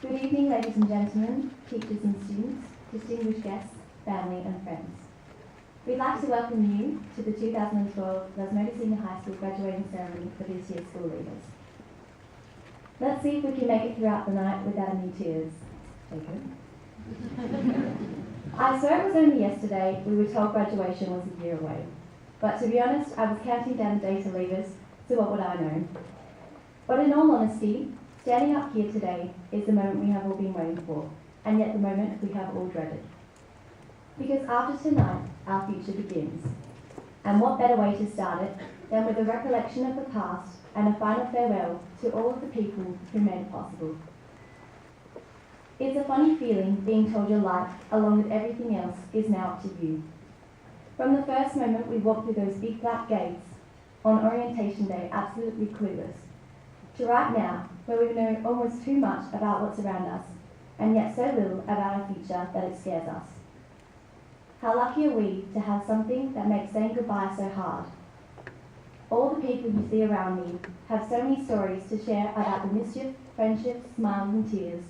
Good evening, ladies and gentlemen, teachers and students, distinguished guests, family and friends. We'd like to welcome you to the 2012 Lesmurdie Senior High School graduating ceremony for this year's school leavers. Let's see if we can make it throughout the night without any tears. Jacob? I swear it was only yesterday we were told graduation was a year away. But to be honest, I was counting down the day to leavers, so what would I know? But in all honesty, standing up here today is the moment we have all been waiting for, and yet the moment we have all dreaded. Because after tonight, our future begins. And what better way to start it than with a recollection of the past and a final farewell to all of the people who made it possible. It's a funny feeling being told your life, along with everything else, is now up to you. From the first moment we walked through those big black gates on orientation day absolutely clueless, to right now, where we know almost too much about what's around us, and yet so little about our future that it scares us. How lucky are we to have something that makes saying goodbye so hard? All the people you see around me have so many stories to share about the mischief, friendships, smiles and tears,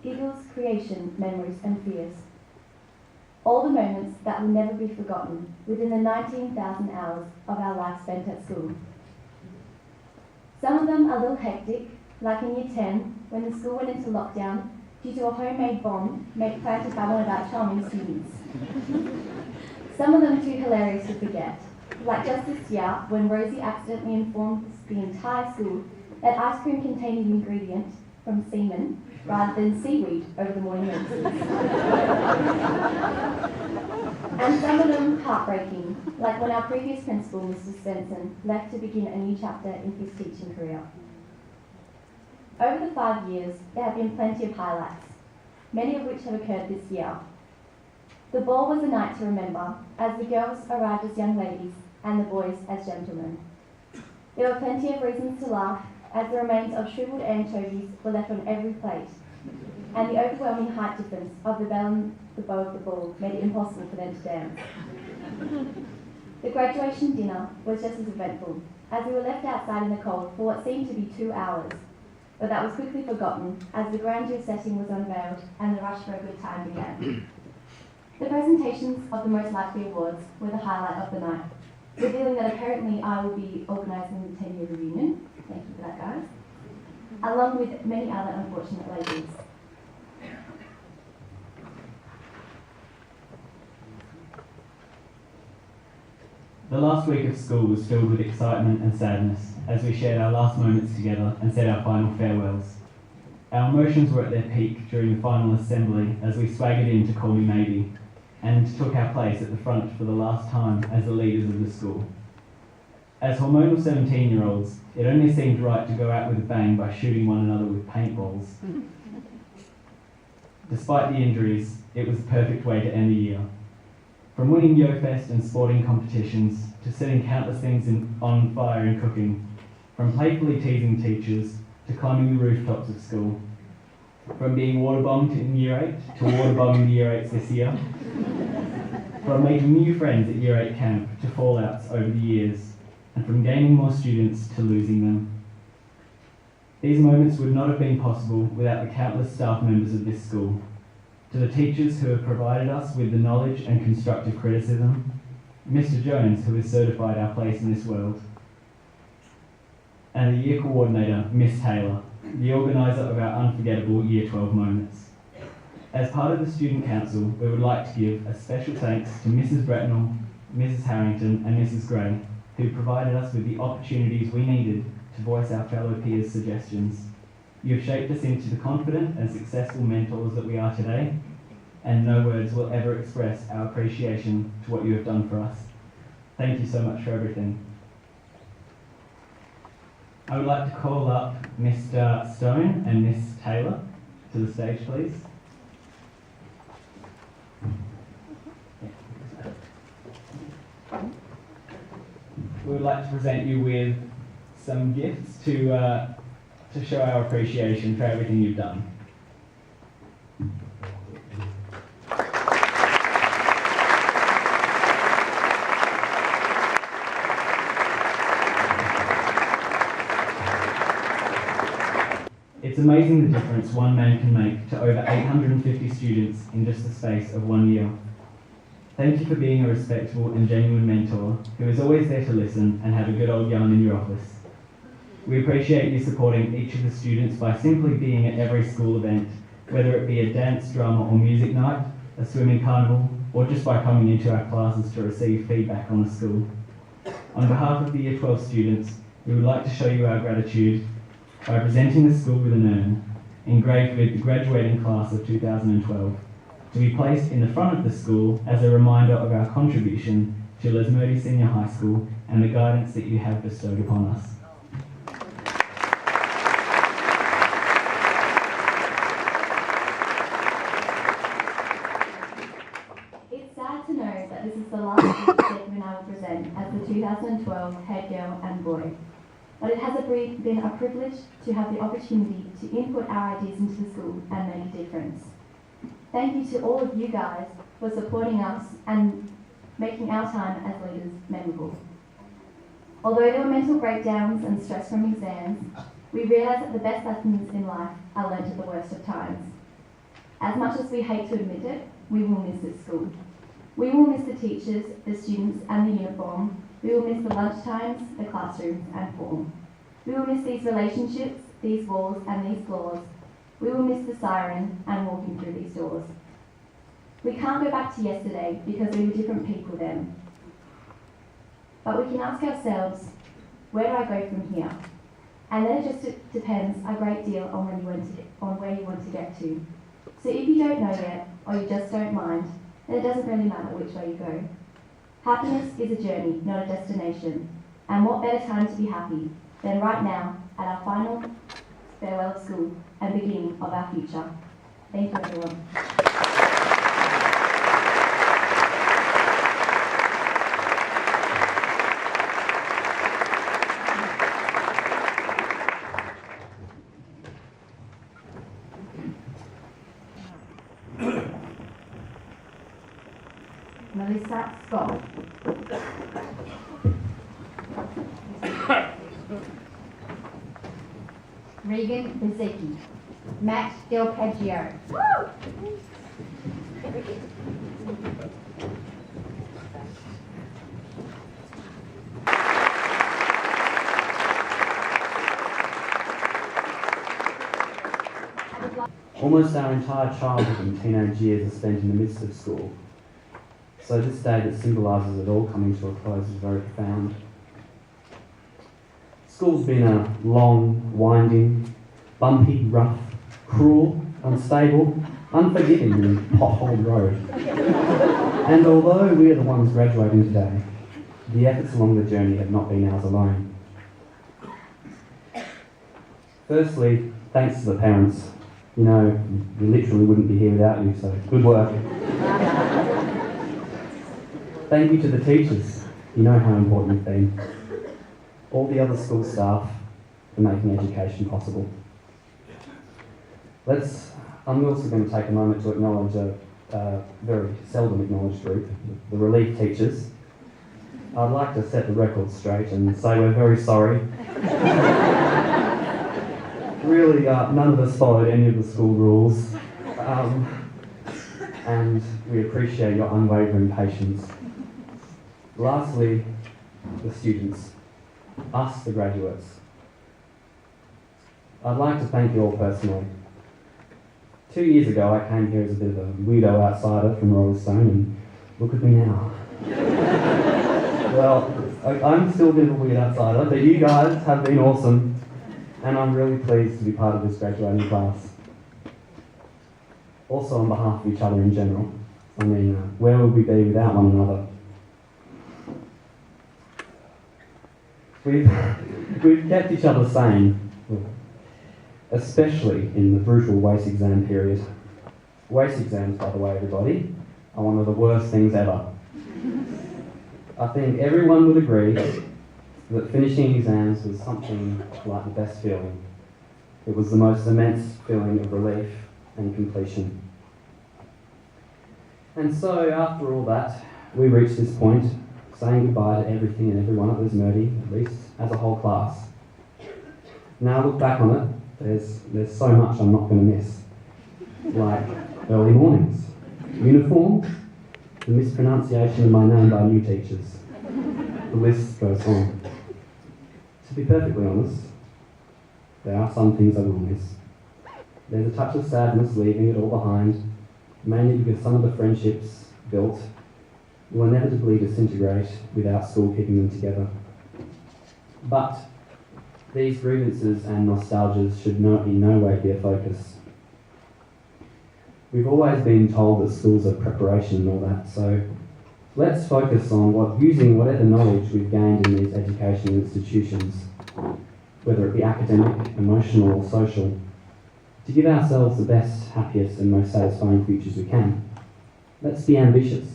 giggles, creation, memories and fears. All the moments that will never be forgotten within the 19,000 hours of our life spent at school. Some of them are a little hectic, like in Year 10, when the school went into lockdown due to a homemade bomb planted by one of our charming students. Some of them too hilarious to forget, like just this year when Rosie accidentally informed the entire school that ice cream contained an ingredient from semen rather than seaweed over the morning notices. And some of them heartbreaking, like when our previous principal, Mr. Stenson, left to begin a new chapter in his teaching career. Over the 5 years, there have been plenty of highlights, many of which have occurred this year. The ball was a night to remember, as the girls arrived as young ladies and the boys as gentlemen. There were plenty of reasons to laugh, as the remains of shriveled anchovies were left on every plate, and the overwhelming height difference of the bell and the bow of the ball made it impossible for them to dance. The graduation dinner was just as eventful, as we were left outside in the cold for what seemed to be 2 hours, but that was quickly forgotten as the grandeur setting was unveiled and the rush for a good time began. The presentations of the most likely awards were the highlight of the night, revealing that apparently I will be organising the 10-year reunion. Thank you for that, guys. Along with many other unfortunate ladies. The last week of school was filled with excitement and sadness as we shared our last moments together and said our final farewells. Our emotions were at their peak during the final assembly as we swaggered in to Call Me Maybe and took our place at the front for the last time as the leaders of the school. As hormonal 17-year-olds, it only seemed right to go out with a bang by shooting one another with paintballs. Despite the injuries, it was the perfect way to end the year. From winning YoFest and sporting competitions, to setting countless things on fire in cooking, from playfully teasing teachers, to climbing the rooftops of school, from being waterbombed in Year 8 to waterbombing the Year 8s this year, from making new friends at Year 8 camp to fallouts over the years, and from gaining more students to losing them. These moments would not have been possible without the countless staff members of this school. To the teachers who have provided us with the knowledge and constructive criticism, Mr. Jones, who has certified our place in this world, and the year coordinator, Miss Taylor, the organiser of our unforgettable Year 12 moments. As part of the Student Council, we would like to give a special thanks to Mrs. Bretnell, Mrs. Harrington and Mrs. Gray, who provided us with the opportunities we needed to voice our fellow peers' suggestions. You have shaped us into the confident and successful mentors that we are today, and no words will ever express our appreciation to what you have done for us. Thank you so much for everything. I would like to call up Mr. Stone and Miss Taylor to the stage, please. We would like to present you with some gifts to show our appreciation for everything you've done. It's amazing the difference one man can make to over 850 students in just the space of 1 year. Thank you for being a respectful and genuine mentor who is always there to listen and have a good old yarn in your office. We appreciate you supporting each of the students by simply being at every school event, whether it be a dance, drama or music night, a swimming carnival, or just by coming into our classes to receive feedback on the school. On behalf of the Year 12 students, we would like to show you our gratitude by presenting the school with an urn, engraved with the graduating class of 2012, to be placed in the front of the school as a reminder of our contribution to Lesmurdie Senior High School and the guidance that you have bestowed upon us. It's sad to know that this is the last statement I will present as the 2012 head girl and boy, but it has been a privilege to have the opportunity to input our ideas into the school and make a difference. Thank you to all of you guys for supporting us and making our time as leaders memorable. Although there were mental breakdowns and stress from exams, we realised that the best lessons in life are learnt at the worst of times. As much as we hate to admit it, we will miss this school. We will miss the teachers, the students and the uniform. We will miss the lunch times, the classrooms and form. We will miss these relationships, these walls and these floors. We will miss the siren and walking through these doors. We can't go back to yesterday because we were different people then. But we can ask ourselves, where do I go from here? And then it just depends a great deal on where you want to get to. So if you don't know yet, or you just don't mind, then it doesn't really matter which way you go. Happiness is a journey, not a destination. And what better time to be happy than right now at our final farewell of school and beginning of our future. Thank you, everyone. Melissa Scott. Regan Bezecchi. Matt Del Paggio. Almost our entire childhood and teenage years are spent in the midst of school. So this day that symbolises it all coming to a close is very profound. School's been a long, winding, bumpy, rough, cruel, unstable, unforgiving and potholed road. And although we are the ones graduating today, the efforts along the journey have not been ours alone. Firstly, thanks to the parents. You know, we literally wouldn't be here without you, so good work. Thank you to the teachers. You know how important you've been. All the other school staff for making education possible. I'm also going to take a moment to acknowledge a very seldom acknowledged group, the relief teachers. I'd like to set the record straight and say we're very sorry. Really, none of us followed any of the school rules, and we appreciate your unwavering patience. Lastly, the students, us, the graduates. I'd like to thank you all personally. 2 years ago, I came here as a bit of a weirdo outsider from Rollstone, and look at me now. Well, I'm still a bit of a weird outsider, but you guys have been awesome, and I'm really pleased to be part of this graduating class. Also on behalf of each other in general. I mean, where would we be without one another? We've kept each other sane, especially in the brutal WACE exam period. WACE exams, by the way, everybody, are one of the worst things ever. I think everyone would agree that finishing exams was something like the best feeling. It was the most immense feeling of relief and completion. And so, after all that, we reached this point, saying goodbye to everything and everyone at Lesmurdie, at least as a whole class. Now I look back on it, There's so much I'm not going to miss. Like early mornings, uniforms, the mispronunciation of my name by new teachers. The list goes on. To be perfectly honest, there are some things I will miss. There's a touch of sadness leaving it all behind, mainly because some of the friendships built will inevitably disintegrate without school keeping them together. But these grievances and nostalgias should in no way be a focus. We've always been told that schools are preparation and all that, so let's focus on using whatever knowledge we've gained in these educational institutions, whether it be academic, emotional or social, to give ourselves the best, happiest and most satisfying futures we can. Let's be ambitious.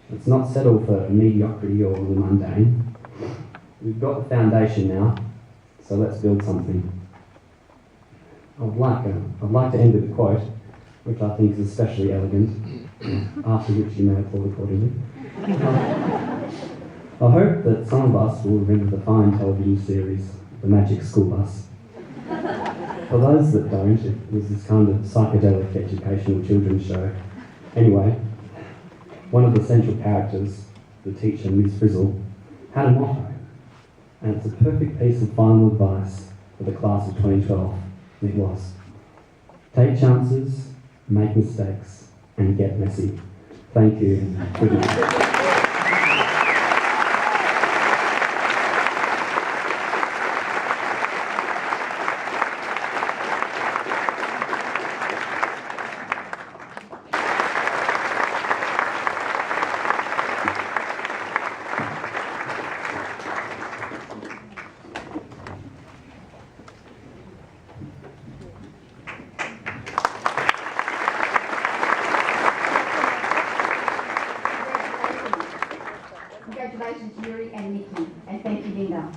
Let's not settle for mediocrity or the mundane. We've got the foundation now, so let's build something. I'd like to end with a quote, which I think is especially elegant, after which you may applaud accordingly. I hope that some of us will remember the fine television series, The Magic School Bus. For those that don't, it was this kind of psychedelic educational children's show. Anyway, one of the central characters, the teacher, Miss Frizzle, had a motto, and it's a perfect piece of final advice for the class of 2012, and it was, take chances, make mistakes, and get messy. Thank you, and good night. Congratulations, Yuri and Nikki, and thank you, Linda.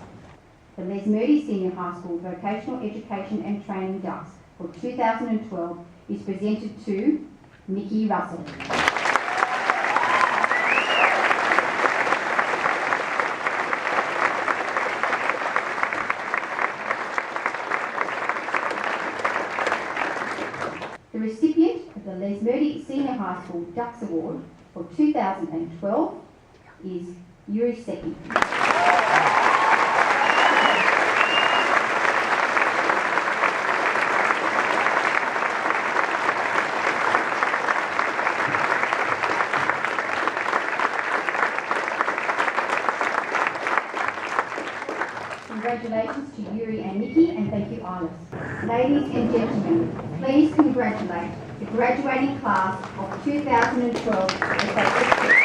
The Lesmurdie Senior High School Vocational Education and Training Ducks for 2012 is presented to Nikki Russell. The recipient of the Lesmurdie Senior High School Ducks Award for 2012 is Yuri Seki. Congratulations to Yuri and Nikki, and thank you, Iris. Ladies and gentlemen, please congratulate the graduating class of 2012 as they succeed.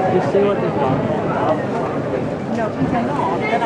You see what they've done? No, he cannot. Then I